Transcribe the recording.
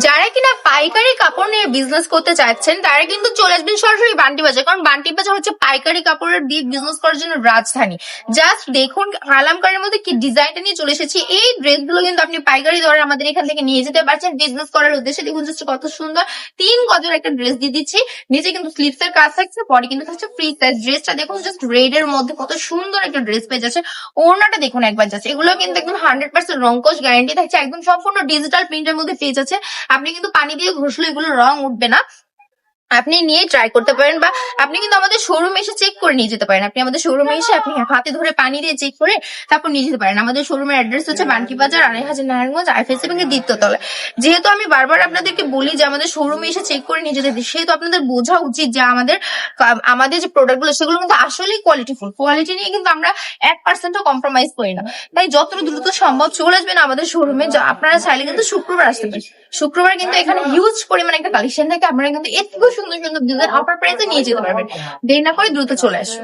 যারা কিনা পাইকারি কাপড় নিয়ে বিজনেস করতে চাচ্ছেন তারা কিন্তু চলে আসবেন সরাসরি বান্টি বাজার, কারণ বান্টি বাজার হচ্ছে পাইকারি কাপড়ের দিয়ে বিজনেস করার জন্য রাজধানী। জাস্ট দেখুন কালামকারের মধ্যে কি ডিজাইনটা নিয়ে চলে এসেছি। এই ড্রেসগুলো কিন্তু আপনি পাইকারি দরে আমাদের এখান থেকে নিয়ে যেতে পারছেন বিজনেস করার উদ্দেশ্যে। দেখুন জাস্ট কত সুন্দর 3 গজের একটা ড্রেস দিয়ে দিচ্ছি। নিচে কিন্তু স্লিভস এর কাজ থাকছে, বডি কিন্তু থাকছে ফ্রি সাইজ। ড্রেসটা দেখুন জাস্ট রেড এর মধ্যে কত সুন্দর একটা ড্রেস পেয়ে যাচ্ছে। ওড়নাটা দেখুন একবার জাস্ট, এগুলো কিন্তু একদম 100% রংকশ গ্যারান্টি থাকছে, একদম সম্পূর্ণ ডিজিটাল প্রিন্টের মধ্যে পেয়ে যাচ্ছে। আপনি কিন্তু পানি দিয়ে ঘষলে এগুলো রং উঠবে না, আপনি নিয়ে ট্রাই করতে পারেন, বা আপনি কিন্তু আমাদের শোরুমে এসে চেক করে নিয়ে যেতে পারেন। আপনি আমাদের শোরুমে এসে আপনি হাতে ধরে পানি দিয়ে চেক করে তারপর নিয়ে যেতে পারেন। আমাদের শোরুমের অ্যাড্রেস হচ্ছে বান্টি বাজার, 2.5 নারায়ণগঞ্জ, আইএফএসসি ব্যাংকের দ্বিতীয়তলায়। যেহেতু আমি বারবার আপনাদেরকে বলি যে আমাদের শোরুমে এসে চেক করে নিয়ে যেতে, সেহেতু আপনাদের বোঝা উচিত যে আমাদের যে প্রোডাক্ট গুলো সেগুলো কিন্তু আসলেই কোয়ালিটিফুল। কোয়ালিটি নিয়ে কিন্তু আমরা 1%ও কম্প্রোমাইজ করি না। তাই যত দ্রুত সম্ভব চলে আসবেন আমাদের শোরুমে। আপনারা চাইলে কিন্তু শুক্রবার আসতে পারেন। শুক্রবার কিন্তু এখানে হিউজ পরিমাণে একটা কালেকশন থাকে, আপনারা কিন্তু এর থেকেও সুন্দর সুন্দর ডিজাইন অফার প্রাইসে নিয়ে যেতে পারবেন। দেরি না করে দ্রুত চলে আসুন।